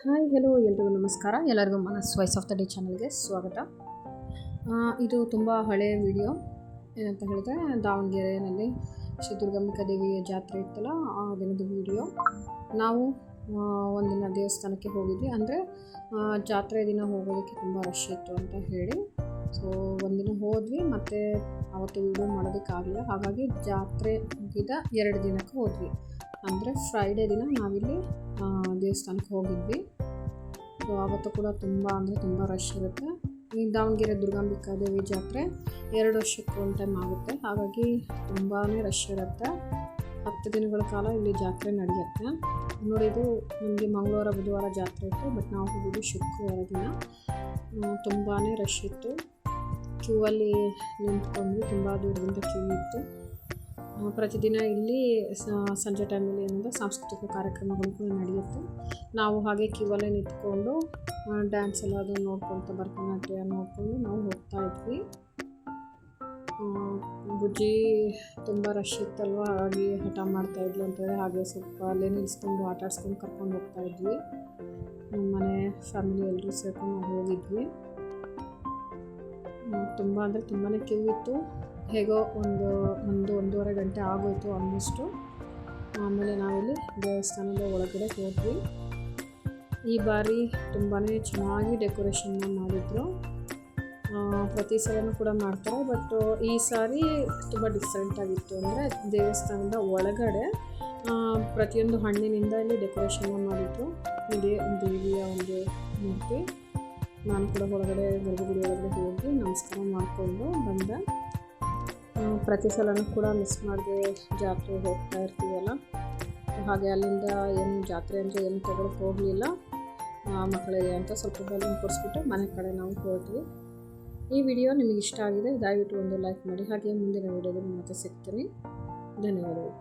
Hi hello ಎಲ್ರಿಗೂ ನಮಸ್ಕಾರ. ಎಲ್ಲರಿಗೂ ಮನಸ್ ವಾಯ್ಸ್ ಆಫ್ ದ ಡೇ ಚಾನಲ್ಗೆ ಸ್ವಾಗತ. ಇದು ತುಂಬ ಹಳೆಯ ವಿಡಿಯೋ. ಏನಂತ ಹೇಳಿದ್ರೆ, ದಾವಣಗೆರೆಯಲ್ಲಿ ಶ್ರೀ ದುರ್ಗಾಂಬಿಕಾ ದೇವಿಯ ಜಾತ್ರೆ ಇತ್ತಲ್ಲ, ಆ ದಿನದ ವಿಡಿಯೋ. ನಾವು ಒಂದಿನ ದೇವಸ್ಥಾನಕ್ಕೆ ಹೋಗಿದ್ವಿ. ಅಂದರೆ ಜಾತ್ರೆ ದಿನ ಹೋಗೋದಕ್ಕೆ ತುಂಬ ರಶ್ ಇತ್ತು ಅಂತ ಹೇಳಿ, ಸೊ ಒಂದಿನ ಹೋದ್ವಿ. ಮತ್ತು ಅವತ್ತು ವಿಡಿಯೋ ಮಾಡೋದಕ್ಕಾಗಲಿಲ್ಲ. ಹಾಗಾಗಿ ಜಾತ್ರೆ ಮುಗಿದ 2 ದಿನಕ್ಕೆ ಹೋದ್ವಿ. ಅಂದರೆ ಫ್ರೈಡೇ ದಿನ ನಾವಿಲ್ಲಿ ದೇವಸ್ಥಾನಕ್ಕೆ ಹೋಗಿದ್ವಿ. ಸೊ ಆವತ್ತು ಕೂಡ ತುಂಬ ಅಂದರೆ ತುಂಬ ರಶ್ ಇರುತ್ತೆ. ಈ ದಾವಣಗೆರೆ ದುರ್ಗಾಂಬಿಕಾ ದೇವಿ ಜಾತ್ರೆ 2 ವರ್ಷಕ್ಕೆ ಒಂದು ಟೈಮ್ ಆಗುತ್ತೆ. ಹಾಗಾಗಿ ತುಂಬಾ ರಶ್ ಇರುತ್ತೆ. 10 ದಿನಗಳ ಕಾಲ ಇಲ್ಲಿ ಜಾತ್ರೆ ನಡೆಯುತ್ತೆ. ನೋಡಿದ್ದು ನಮಗೆ ಮಂಗಳವಾರ ಬುಧವಾರ ಜಾತ್ರೆ ಇತ್ತು, ಬಟ್ ನಾವು ಹೋಗಿದ್ದು ಶುಕ್ರವಾರ ದಿನ. ತುಂಬಾ ರಶ್ ಇತ್ತು. ಕ್ಯೂವಲ್ಲಿ ನಿಂತ್ಕೊಂಡ್ವಿ. ತುಂಬ ದೂರದಿಂದ ಕ್ಯೂ ಇತ್ತು. ಪ್ರತಿದಿನ ಇಲ್ಲಿ ಸಂಜೆ ಟೈಮಲ್ಲಿ ಏನಂದರೆ ಸಾಂಸ್ಕೃತಿಕ ಕಾರ್ಯಕ್ರಮಗಳು ಕೂಡ ನಡೆಯುತ್ತೆ. ನಾವು ಹಾಗೆ ಕ್ಯೂವಲ್ಲೇ ನಿಂತ್ಕೊಂಡು ಡ್ಯಾನ್ಸ್ ಎಲ್ಲ ಅದನ್ನು ನೋಡ್ಕೊತ, ಭರತನಾಟ್ಯ ನೋಡಿಕೊಂಡು ನಾವು ಹೋಗ್ತಾ ಇದ್ವಿ. ಬುಜ್ಜಿ ತುಂಬ ರಶ್ ಇತ್ತಲ್ವ, ಹಾಗಾಗಿ ಹಠ ಮಾಡ್ತಾಯಿದ್ಲು ಅಂತೇಳಿ ಹಾಗೆ ಸ್ವಲ್ಪ ಅಲ್ಲೇ ನಿಲ್ಲಿಸ್ಕೊಂಡು ಆಟ ಆಡಿಸ್ಕೊಂಡು ಕರ್ಕೊಂಡು ಹೋಗ್ತಾ ಇದ್ವಿ. ನಮ್ಮ ಮನೆ ಫ್ಯಾಮಿಲಿ ಎಲ್ಲರೂ ಸೇರ್ಕೊಂಡು ನಾವು ಹೋಗಿದ್ವಿ. ತುಂಬ ಅಂದರೆ ತುಂಬಾ ಕ್ಯೂ ಇತ್ತು. ಹೇಗೋ ಒಂದೂವರೆ ಗಂಟೆ ಆಗೋಯಿತು ಆಲ್ಮೋಸ್ಟು. ಆಮೇಲೆ ನಾವಿಲ್ಲಿ ದೇವಸ್ಥಾನದ ಒಳಗಡೆ ಹೋದ್ವಿ. ಈ ಬಾರಿ ತುಂಬಾ ಚೆನ್ನಾಗಿ ಡೆಕೋರೇಷನ್ನ ಮಾಡಿದರು. ಪ್ರತಿ ಸಲನೂ ಕೂಡ ಮಾಡ್ತಾರೆ, ಬಟ್ ಈ ಸಾರಿ ತುಂಬ ಡಿಫ್ರೆಂಟಾಗಿತ್ತು. ಅಂದರೆ ದೇವಸ್ಥಾನದ ಒಳಗಡೆ ಪ್ರತಿಯೊಂದು ಹಣ್ಣಿನಿಂದ ಇಲ್ಲಿ ಡೆಕೋರೇಷನ್ನ ಮಾಡಿದ್ರು. ಇದೇ ದೇವಿಯ ಒಂದು ಮೂರ್ತಿ. ನಾನು ಕೂಡ ಒಳಗಡೆ ಗರ್ಭಗುಡಿ ಒಳಗಡೆ ಹೋಗಿ ನಮಸ್ಕಾರ ಮಾಡಿಕೊಂಡು ಬಂದೆ. ಪ್ರತಿ ಸಲನೂ ಕೂಡ ಮಿಸ್ ಮಾಡದೆ ಜಾತ್ರೆ ಹೋಗ್ತಾ ಇರ್ತೀವಲ್ಲ, ಹಾಗೆ ಅಲ್ಲಿಂದ ಏನು ಜಾತ್ರೆ ಅಂದರೆ ಏನು ತಗೊಳಕ್ಕೆ ಹೋಗಲಿಲ್ಲ. ಮಕ್ಕಳಿಗೆ ಅಂತ ಸ್ವಲ್ಪ ಬಲೂನ್ ಕೊಡಿಸ್ಬಿಟ್ಟು ಮನೆ ಕಡೆ ನಾವು ಹೊರಟ್ವಿ. ಈ ವಿಡಿಯೋ ನಿಮಗೆ ಇಷ್ಟ ಆಗಿದೆ, ದಯವಿಟ್ಟು ಒಂದು ಲೈಕ್ ಮಾಡಿ. ಹಾಗೆ ಮುಂದಿನ ವಿಡಿಯೋದಲ್ಲಿ ಮತ್ತೆ ಸಿಗ್ತೀನಿ. ಧನ್ಯವಾದಗಳು.